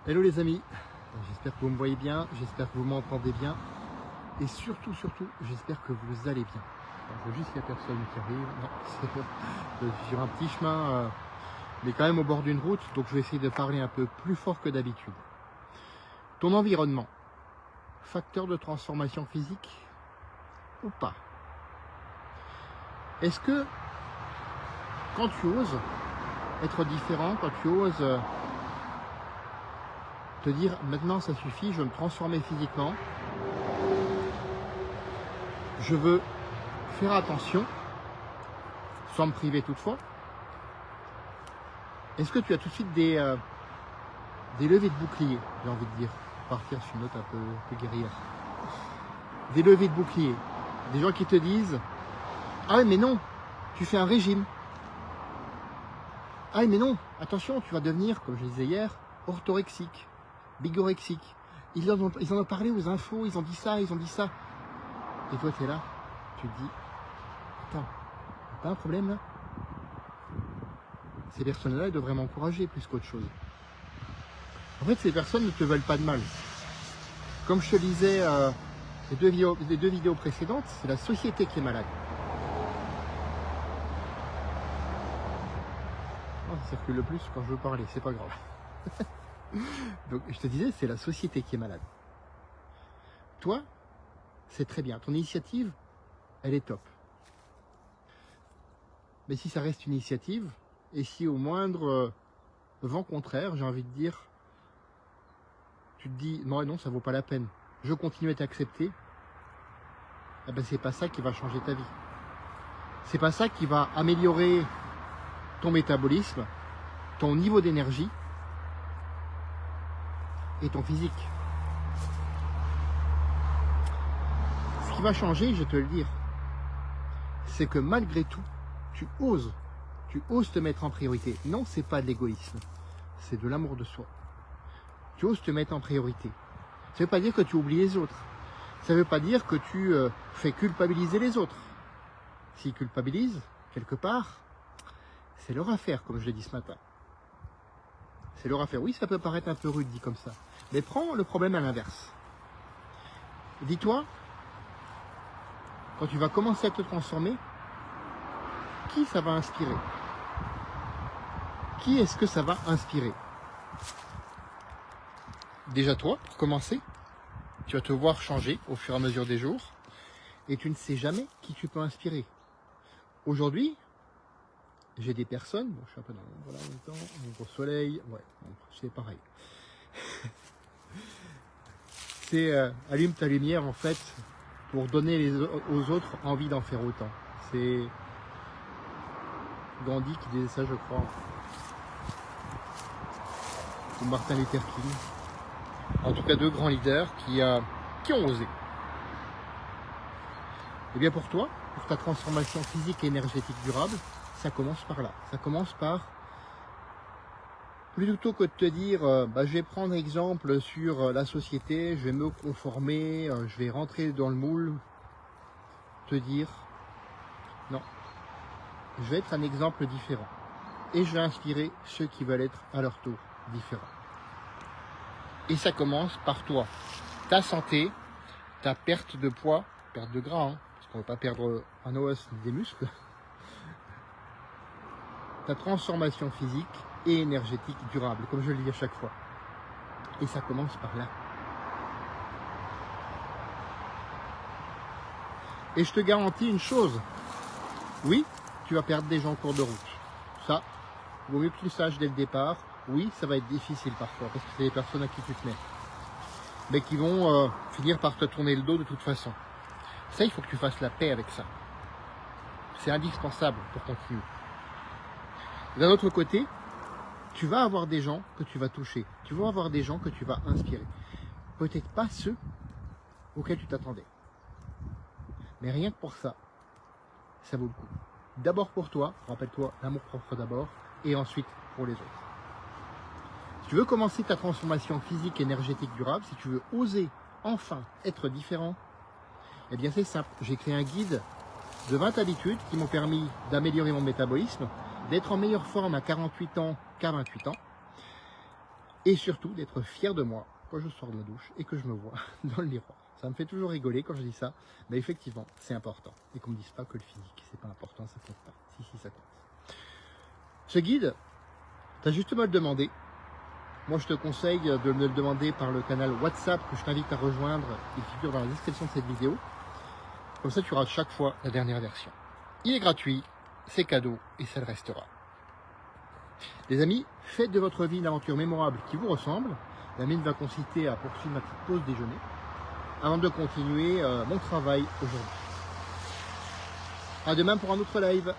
Hello les amis, j'espère que vous me voyez bien, j'espère que vous m'entendez bien et surtout, j'espère que vous allez bien. Alors, je veux juste qu'il n'y a personne qui arrive, non, je suis sur un petit chemin, mais quand même au bord d'une route, donc je vais essayer de parler un peu plus fort que d'habitude. Ton environnement, facteur de transformation physique ou pas? Est-ce que quand tu oses être différent, quand tu oses te dire maintenant ça suffit, je veux me transformer physiquement, je veux faire attention, sans me priver toutefois, est-ce que tu as tout de suite des levées de bouclier, j'ai envie de dire, partir sur une note un peu guerrière, des levées de bouclier, des gens qui te disent ah oui mais non, tu fais un régime, ah oui mais non, attention, tu vas devenir, comme je disais hier, orthorexique, bigorexique. Ils en ont parlé aux infos, ils ont dit ça, ils ont dit ça. Et toi, tu es là, tu te dis, attends, t'as pas un problème là? Ces personnes-là, elles devraient m'encourager plus qu'autre chose. En fait, ces personnes ne te veulent pas de mal. Comme je te disais, les deux vidéos précédentes, c'est la société qui est malade. Oh, ça circule le plus quand je veux parler, c'est pas grave. Donc, je te disais, c'est la société qui est malade. Toi, c'est très bien. Ton initiative, elle est top. Mais si ça reste une initiative, et si au moindre vent contraire, j'ai envie de dire, tu te dis non, ça vaut pas la peine, je continue à t'accepter, eh ben c'est pas ça qui va changer ta vie. C'est pas ça qui va améliorer ton métabolisme, ton niveau d'énergie et ton physique. Ce qui va changer, je vais te le dire, c'est que malgré tout, tu oses te mettre en priorité. Non, c'est pas de l'égoïsme, c'est de l'amour de soi. Tu oses te mettre en priorité. Ça ne veut pas dire que tu oublies les autres. Ça ne veut pas dire que tu fais culpabiliser les autres. S'ils culpabilisent, quelque part, c'est leur affaire, comme je l'ai dit ce matin. C'est leur affaire. Oui, ça peut paraître un peu rude dit comme ça. Mais prends le problème à l'inverse. Dis-toi, quand tu vas commencer à te transformer, qui ça va inspirer? Qui est-ce que ça va inspirer? Déjà toi, pour commencer, tu vas te voir changer au fur et à mesure des jours et tu ne sais jamais qui tu peux inspirer. Aujourd'hui, j'ai des personnes, bon, je suis un peu dans l'ombre là en même temps, au soleil, ouais, c'est pareil. C'est allume ta lumière en fait pour donner aux autres envie d'en faire autant. C'est Gandhi qui disait ça, je crois. Ou Martin Luther King. En tout cas, deux grands leaders qui ont osé. Et bien pour toi, pour ta transformation physique et énergétique durable, ça commence par là. Ça commence par, plutôt que de te dire, je vais prendre exemple sur la société, je vais me conformer, je vais rentrer dans le moule, te dire, non, je vais être un exemple différent. Et je vais inspirer ceux qui veulent être à leur tour différents. Et ça commence par toi. Ta santé, ta perte de poids, perte de gras, hein, parce qu'on ne veut pas perdre un os ni des muscles. Ta transformation physique et énergétique durable, comme je le dis à chaque fois. Et ça commence par là. Et je te garantis une chose. Oui, tu vas perdre des gens en cours de route. Ça, il vaut mieux que tu le saches dès le départ. Oui, ça va être difficile parfois, parce que c'est des personnes à qui tu te mets. Mais qui vont finir par te tourner le dos de toute façon. Ça, il faut que tu fasses la paix avec ça. C'est indispensable pour continuer. D'un autre côté, tu vas avoir des gens que tu vas toucher. Tu vas avoir des gens que tu vas inspirer. Peut-être pas ceux auxquels tu t'attendais. Mais rien que pour ça, ça vaut le coup. D'abord pour toi, rappelle-toi, l'amour propre d'abord, et ensuite pour les autres. Si tu veux commencer ta transformation physique, énergétique, durable, si tu veux oser enfin être différent, eh bien c'est simple. J'ai créé un guide de 20 habitudes qui m'ont permis d'améliorer mon métabolisme, d'être en meilleure forme à 48 ans qu'à 28 ans, et surtout d'être fier de moi quand je sors de la douche et que je me vois dans le miroir. Ça me fait toujours rigoler quand je dis ça, mais effectivement, c'est important. Et qu'on me dise pas que le physique, c'est pas important, ça compte pas. Si, ça compte. Ce guide, tu as juste à me le demander. Moi, je te conseille de me le demander par le canal WhatsApp que je t'invite à rejoindre. Il figure dans la description de cette vidéo. Comme ça, tu auras chaque fois la dernière version. Il est gratuit, c'est cadeau et ça le restera. Les amis, faites de votre vie une aventure mémorable qui vous ressemble. La mienne va consister à poursuivre ma petite pause déjeuner avant de continuer mon travail aujourd'hui. À demain pour un autre live.